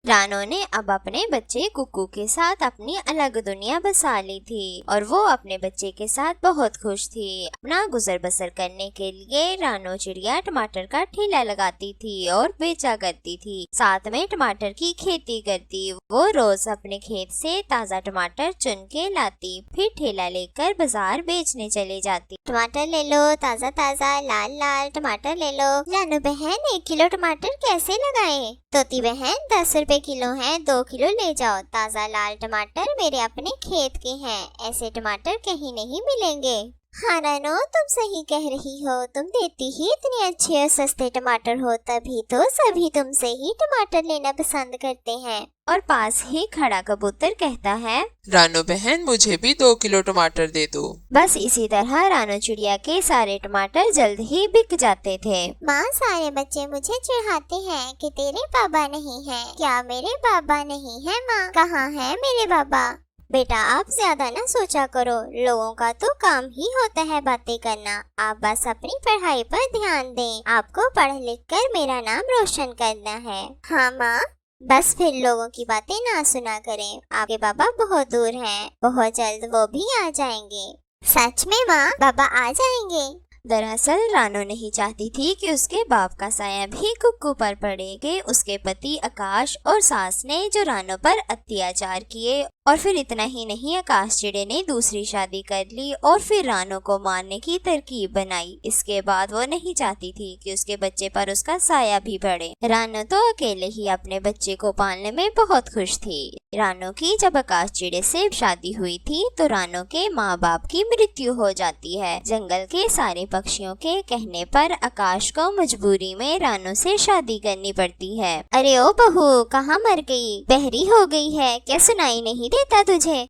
रानो ने अब अपने बच्चे कुक्कू के साथ अपनी अलग दुनिया बसा ली थी और वो अपने बच्चे के साथ बहुत खुश थी। अपना गुजर बसर करने के लिए रानो चिड़िया टमाटर का ठेला लगाती थी और बेचा करती थी। साथ में टमाटर की खेती करती। वो रोज अपने खेत से ताज़ा टमाटर चुन के लाती, फिर ठेला लेकर बाजार बेचने चले जाती। टमाटर ले लो, ताज़ा ताज़ा लाल लाल टमाटर ले लो। रानो बहन 1 किलो टमाटर कैसे लगाएं? तोती बहन 10 रुपए किलो हैं, 2 किलो ले जाओ। ताज़ा लाल टमाटर मेरे अपने खेत के हैं, ऐसे टमाटर कहीं नहीं मिलेंगे। हाँ रानो, तुम सही कह रही हो, तुम देती ही इतने अच्छे और सस्ते टमाटर हो, तभी तो सभी तुमसे ही टमाटर लेना पसंद करते हैं। और पास ही खड़ा कबूतर कहता है, रानो बहन मुझे भी 2 किलो टमाटर दे दो। बस इसी तरह रानो चिड़िया के सारे टमाटर जल्द ही बिक जाते थे। माँ, सारे बच्चे मुझे चिढ़ाते हैं कि तेरे बाबा नहीं है। क्या मेरे बाबा नहीं है माँ? कहाँ है मेरे बाबा? बेटा, आप ज्यादा ना सोचा करो, लोगों का तो काम ही होता है बातें करना। आप बस अपनी पढ़ाई पर ध्यान दें। आपको पढ़ लिख कर मेरा नाम रोशन करना है। हाँ माँ, बस फिर लोगों की बातें ना सुना करें। आपके बाबा बहुत दूर हैं, बहुत जल्द वो भी आ जाएंगे। सच में माँ, बाबा आ जाएंगे? दरअसल रानो नहीं चाहती थी कि उसके बाप का साया भी कुक्कू पर पड़ेगे। उसके पति आकाश और सास ने जो रानो पर अत्याचार किए, और फिर इतना ही नहीं, आकाश चिड़े ने दूसरी शादी कर ली और फिर रानो को मारने की तरकीब बनाई। इसके बाद वो नहीं चाहती थी कि उसके बच्चे पर उसका साया भी पड़े। रानो तो अकेले ही अपने बच्चे को पालने में बहुत खुश थी। रानो की जब आकाश चिड़े से शादी हुई थी तो रानो के माँ बाप की मृत्यु हो जाती है। जंगल के सारे पक्षियों के कहने पर आकाश को मजबूरी में रानो से शादी करनी पड़ती है। अरे ओ बहू, कहाँ मर गई? बहरी हो गई है क्या? सुनाई नहीं देता तुझे?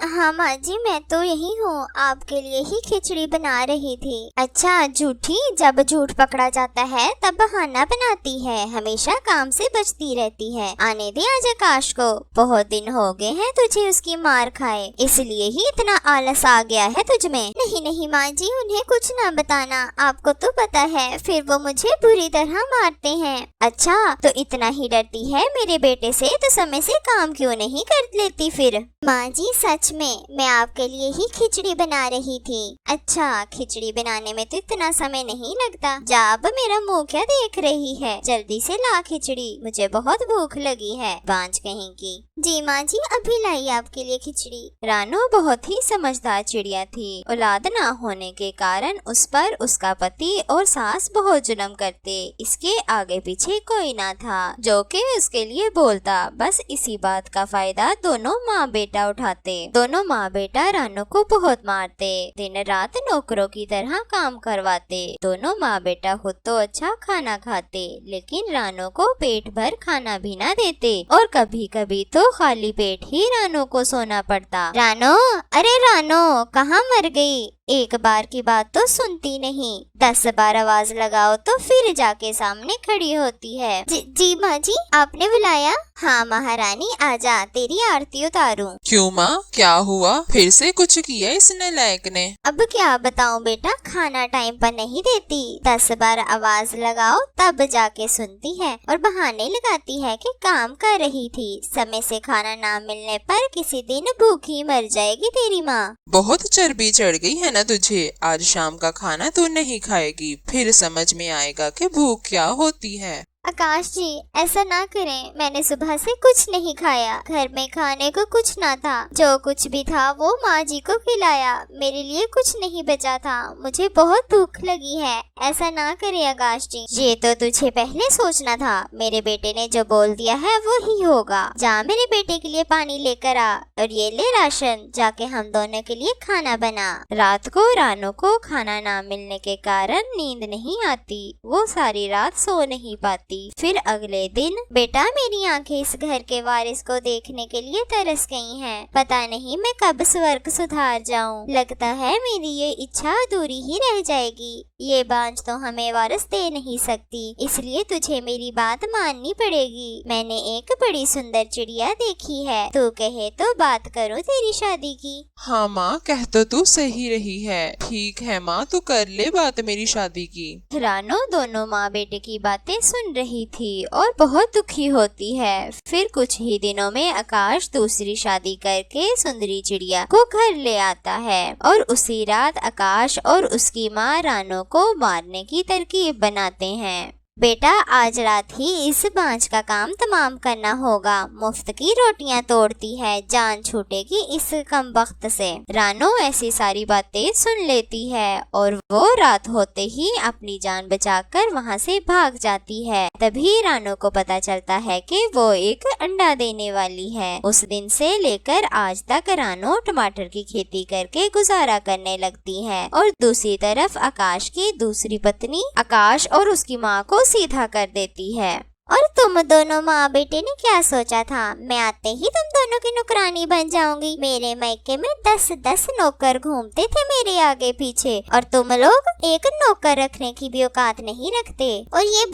हाँ माँ जी, मैं तो यही हूँ, आपके लिए ही खिचड़ी बना रही थी। अच्छा झूठी, जब झूठ पकड़ा जाता है तब बहाना बनाती है, हमेशा काम से बचती रहती है। आने दे आज आकाश को, बहुत दिन हो गए हैं तुझे उसकी मार खाए, इसलिए ही इतना आलस आ गया है तुझ में। नहीं नहीं माँ जी, उन्हें कुछ ना बताना, आपको तो पता है फिर वो मुझे बुरी तरह मारते हैं। अच्छा, तो इतना ही डरती है मेरे बेटे से, तो समय से काम क्यों नहीं कर लेती फिर? माँ जी सच में मैं आपके लिए ही खिचड़ी बना रही थी। अच्छा, खिचड़ी बनाने में तो इतना समय नहीं लगता। जा, अब मेरा मुंह क्या देख रही है? जल्दी से ला खिचड़ी, मुझे बहुत भूख लगी है, बांझ कहीं की। जी माँ जी, अभी लाई आपके लिए खिचड़ी। रानो बहुत ही समझदार चिड़िया थी। औलाद ना होने के कारण उस पर उसका पति और सास बहुत जुल्म करते। इसके आगे पीछे कोई ना था जो कि उसके लिए बोलता। बस इसी बात का फायदा दोनों माँ बेटा उठाते। दोनों माँ बेटा रानो को बहुत मारते, दिन रात नौकरों की तरह काम करवाते। दोनों माँ बेटा खुद तो अच्छा खाना खाते, लेकिन रानो को पेट भर खाना भी ना देते और कभी कभी तो खाली पेट ही रानो को सोना पड़ता। रानो, अरे रानो, कहाँ मर गई? एक बार की बात तो सुनती नहीं, 10 बार आवाज लगाओ तो फिर जाके सामने खड़ी होती है। जी माँ जी, आपने बुलाया? हाँ महारानी, आजा, तेरी आरती उतारूं। क्यों माँ, क्या हुआ? फिर से कुछ किया इस नालायक ने? अब क्या बताऊं बेटा, खाना टाइम पर नहीं देती, 10 बार आवाज लगाओ तब जाके सुनती है और बहाने लगाती है कि काम कर रही थी। समय से खाना ना मिलने पर किसी दिन भूखी मर जाएगी तेरी माँ। बहुत चर्बी चढ़ गई है ना तुझे? आज शाम का खाना तू नहीं खाएगी, फिर समझ में आएगा कि भूख क्या होती है। आकाश जी, ऐसा ना करें, मैंने सुबह से कुछ नहीं खाया, घर में खाने को कुछ ना था, जो कुछ भी था वो माँ जी को खिलाया, मेरे लिए कुछ नहीं बचा था, मुझे बहुत भूख लगी है। ऐसा ना करें आकाश जी। ये तो तुझे पहले सोचना था, मेरे बेटे ने जो बोल दिया है वो ही होगा। जा मेरे बेटे के लिए पानी लेकर आ और ये ले राशन, जाके हम दोनों के लिए खाना बना। रात को रानो को खाना ना मिलने के कारण नींद नहीं आती, वो सारी रात सो नहीं पाती। फिर अगले दिन, बेटा मेरी आंखें इस घर के वारिस को देखने के लिए तरस गई हैं। पता नहीं मैं कब स्वर्ग सुधार जाऊं। लगता है मेरी ये इच्छा अधूरी ही रह जाएगी। ये बांझ तो हमें वारिस दे नहीं सकती, इसलिए तुझे मेरी बात माननी पड़ेगी। मैंने एक बड़ी सुंदर चिड़िया देखी है, तू कहे तो बात करूं तेरी शादी की। हाँ माँ, कह तो तू सही रही है। ठीक है माँ, तू कर ले बात मेरी शादी की। रानो दोनों माँ बेटे की बातें सुन रही थी और बहुत दुखी होती है। फिर कुछ ही दिनों में आकाश दूसरी शादी करके सुंदरी चिड़िया को घर ले आता है और उसी रात आकाश और उसकी माँ रानो को मारने की तरकीब बनाते हैं। बेटा, आज रात ही इस बांझ का काम तमाम करना होगा। मुफ्त की रोटियां तोड़ती है, जान छूटेगी इस कमबख्त से। रानो ऐसी सारी बातें सुन लेती है और वो रात होते ही अपनी जान बचाकर वहाँ से भाग जाती है। तभी रानो को पता चलता है कि वो एक अंडा देने वाली है। उस दिन से लेकर आज तक रानो टमाटर की खेती करके गुजारा करने लगती है और दूसरी तरफ आकाश की दूसरी पत्नी आकाश और उसकी माँ को सीधा कर देती है। और तुम दोनों माँ बेटे ने क्या सोचा था? मैं आते ही तुम दोनों की नुकरानी बन जाऊंगी। मेरे मायके में 10-10 नौकर घूमते थे मेरे आगे पीछे, और तुम लोग एक नौकर रखने की भी औकात नहीं रखते। और ये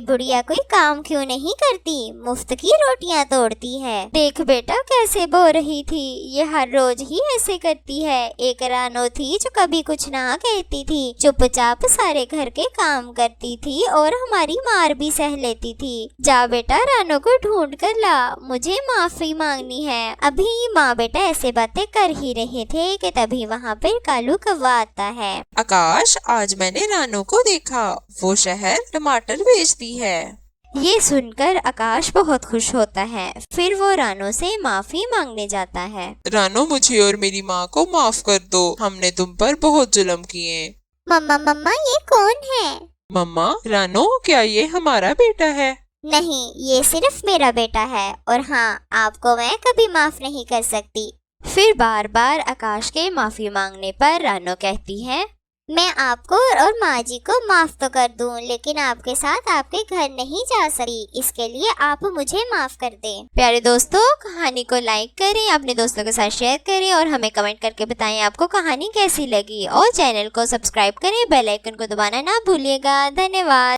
बुढ़िया कोई काम क्यों नहीं करती? मुफ्त की रोटियां तोड़ती है। देख बेटा कैसे बो रही थी, ये हर रोज ही ऐसे करती है। एक रानो थी जो कभी कुछ ना कहती थी, चुपचाप सारे घर के काम करती थी और हमारी मार भी सह लेती थी। जा बेटा रानो को ढूंढ कर ला, मुझे माफी मांगनी है। अभी माँ बेटा ऐसे बातें कर ही रहे थे कि तभी वहाँ पर कालू कौवा आता है। आकाश, आज मैंने रानो को देखा, वो शहर टमाटर बेचती है। ये सुनकर आकाश बहुत खुश होता है। फिर वो रानो से माफी मांगने जाता है। रानो, मुझे और मेरी माँ को माफ कर दो, हमने तुम पर बहुत जुल्म किए। मम्मा ये कौन है? मम्मा, रानो, क्या ये हमारा बेटा है? नहीं, ये सिर्फ मेरा बेटा है, और हाँ, आपको मैं कभी माफ नहीं कर सकती। फिर बार बार आकाश के माफी मांगने पर रानो कहती है, मैं आपको और माँ जी को माफ तो कर दूं, लेकिन आपके साथ आपके घर नहीं जा सकती। इसके लिए आप मुझे माफ कर दें। प्यारे दोस्तों, कहानी को लाइक करें, अपने दोस्तों के साथ शेयर करें और हमें कमेंट करके बताएं आपको कहानी कैसी लगी। और चैनल को सब्सक्राइब करें, बेल आइकन को दबाना ना भूलिएगा। धन्यवाद।